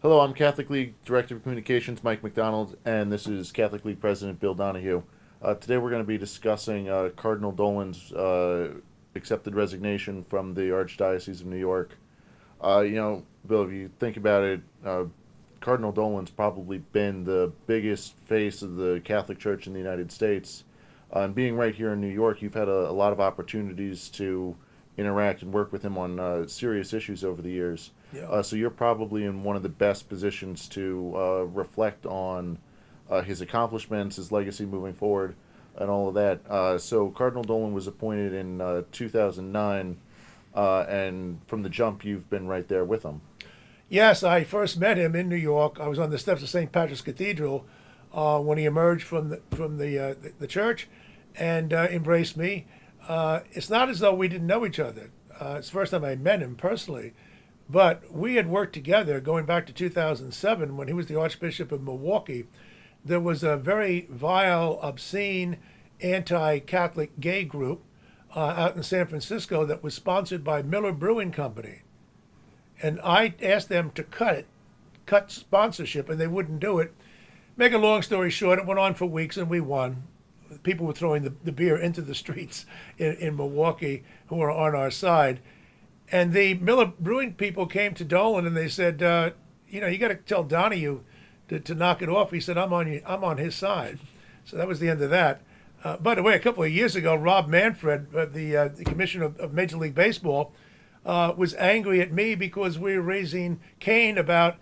Hello, I'm Catholic League Director of Communications, Mike McDonald, and this is Catholic League President Bill Donohue. Today we're going to be discussing Cardinal Dolan's accepted resignation from the Archdiocese of New York. Bill, if you think about it, Cardinal Dolan's probably been the biggest face of the Catholic Church in the United States. And being right here in New York, you've had a lot of opportunities to interact and work with him on serious issues over the years. Yeah. So you're probably in one of the best positions to reflect on his accomplishments, his legacy moving forward, and all of that. So Cardinal Dolan was appointed in 2009, and from the jump, you've been right there with him. Yes, I first met him in New York. I was on the steps of St. Patrick's Cathedral when he emerged from the church and embraced me. It's not as though we didn't know each other. It's the first time I met him personally, but we had worked together going back to 2007 when he was the Archbishop of Milwaukee. There was a very vile, obscene, anti-Catholic gay group out in San Francisco that was sponsored by Miller Brewing Company. And I asked them to cut sponsorship, and they wouldn't do it. Make a long story short, it went on for weeks, and we won. People were throwing the beer into the streets in Milwaukee who were on our side. And the Miller Brewing people came to Dolan, and they said, you got to tell Donohue to knock it off. He said, I'm on his side. So that was the end of that. By the way, a couple of years ago, Rob Manfred, the commissioner of Major League Baseball, was angry at me because we were raising Cain about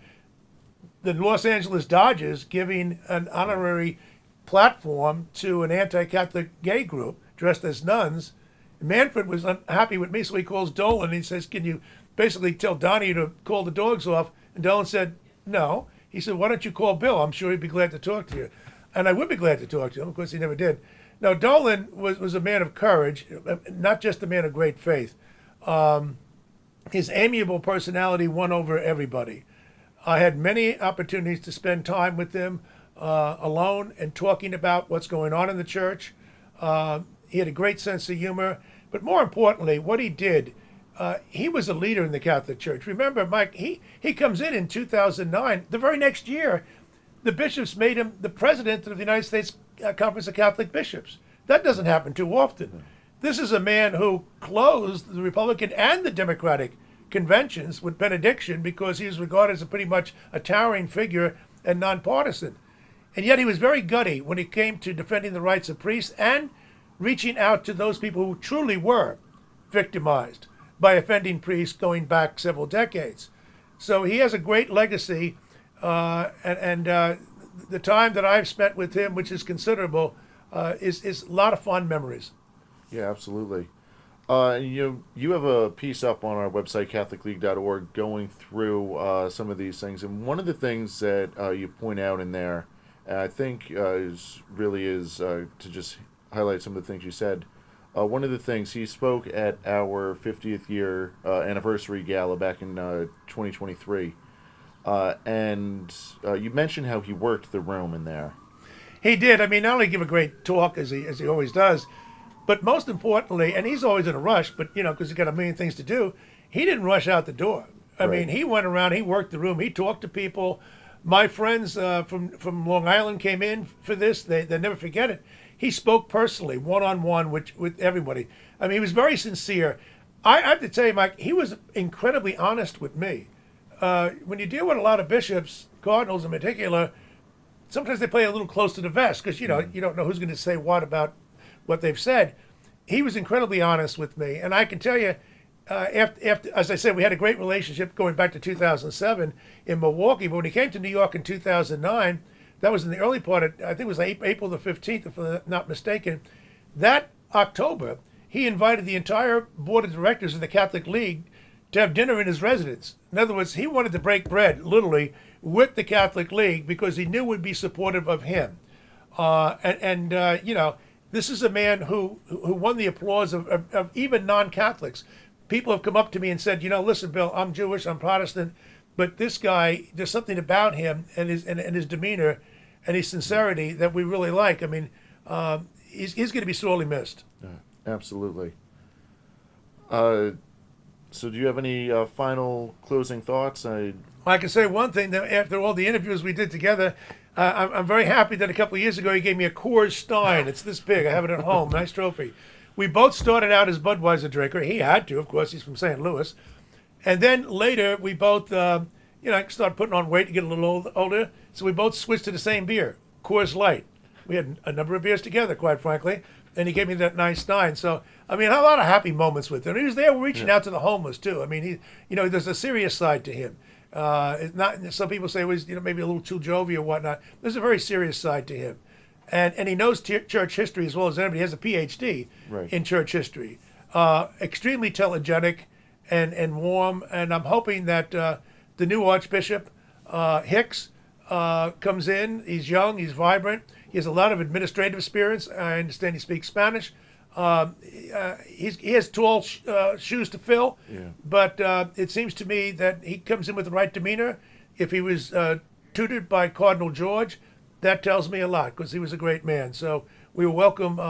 the Los Angeles Dodgers giving an honorary platform to an anti-Catholic gay group dressed as nuns. Manfred was unhappy with me, so he calls Dolan and he says, can you basically tell Donohue to call the dogs off? And Dolan said, no. He said, why don't you call Bill? I'm sure he'd be glad to talk to you. And I would be glad to talk to him. Of course, he never did. Now, Dolan was a man of courage, not just a man of great faith. His amiable personality won over everybody. I had many opportunities to spend time with him alone and talking about what's going on in the church. He had a great sense of humor. But more importantly, what he did, he was a leader in the Catholic Church. Remember, Mike, he comes in 2009. The very next year, the bishops made him the president of the United States Conference of Catholic Bishops. That doesn't happen too often. This is a man who closed the Republican and the Democratic conventions with benediction because he was regarded as pretty much a towering figure and nonpartisan. And yet he was very gutty when it came to defending the rights of priests and reaching out to those people who truly were victimized by offending priests going back several decades. So he has a great legacy, and the time that I've spent with him, which is considerable, is a lot of fond memories. Yeah, absolutely. You have a piece up on our website, CatholicLeague.org, going through some of these things, and one of the things that you point out in there, and I think is to just highlight some of the things you said. One of the things, he spoke at our 50th year anniversary gala back in 2023, and you mentioned how he worked the room in there. He did. I mean, not only give a great talk as he always does, but most importantly, and he's always in a rush, but because he's got a million things to do, he didn't rush out the door. I mean, he went around, he worked the room, he talked to people. My friends from Long Island came in for this. They never forget it. He spoke personally, one-on-one with everybody. I mean, he was very sincere. I have to tell you, Mike, he was incredibly honest with me. When you deal with a lot of bishops, cardinals in particular, sometimes they play a little close to the vest because, you don't know who's going to say what about what they've said. He was incredibly honest with me. And I can tell you, after, as I said, we had a great relationship going back to 2007 in Milwaukee. But when he came to New York in 2009, that was in the early part of, I think it was April the 15th, if I'm not mistaken. That October, he invited the entire board of directors of the Catholic League to have dinner in his residence. In other words, he wanted to break bread, literally, with the Catholic League because he knew would be supportive of him. This is a man who won the applause of even non-Catholics. People have come up to me and said, listen, Bill, I'm Jewish, I'm Protestant, but this guy, there's something about him and his demeanor and his sincerity that we really like. I mean, he's going to be sorely missed. Yeah, absolutely. So do you have any final closing thoughts? I can say one thing, that after all the interviews we did together, I'm very happy that a couple of years ago he gave me a Coors Stein. It's this big. I have it at home. Nice trophy. We both started out as Budweiser drinker. He had to, of course. He's from St. Louis. And then later we both, started putting on weight to get a little older. So we both switched to the same beer, Coors Light. We had a number of beers together, quite frankly. And he gave me that nice Stein. So, I mean, I had a lot of happy moments with him. He was there reaching out to the homeless, too. I mean, there's a serious side to him. It's not. Some people say he was, maybe a little too jovial or whatnot. There's a very serious side to him, and he knows church history as well as anybody. He has a PhD in church history. Extremely telegenic and warm, and I'm hoping that the new Archbishop Hicks comes in. He's young, he's vibrant, he has a lot of administrative experience. I understand he speaks Spanish. He has tall shoes to fill, but it seems to me that he comes in with the right demeanor. If he was tutored by Cardinal George, that tells me a lot because he was a great man. So we will welcome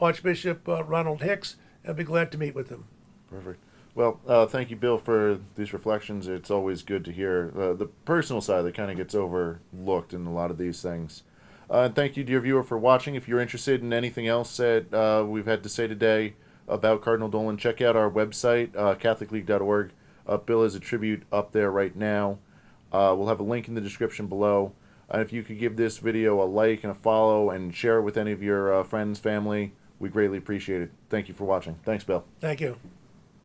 Archbishop Ronald Hicks and be glad to meet with him. Perfect. Well, thank you, Bill, for these reflections. It's always good to hear the personal side that kind of gets overlooked in a lot of these things. And thank you, dear viewer, for watching. If you're interested in anything else that we've had to say today about Cardinal Dolan, check out our website, catholicleague.org. Bill has a tribute up there right now. We'll have a link in the description below. And if you could give this video a like and a follow and share it with any of your friends, family, we greatly appreciate it. Thank you for watching. Thanks, Bill. Thank you.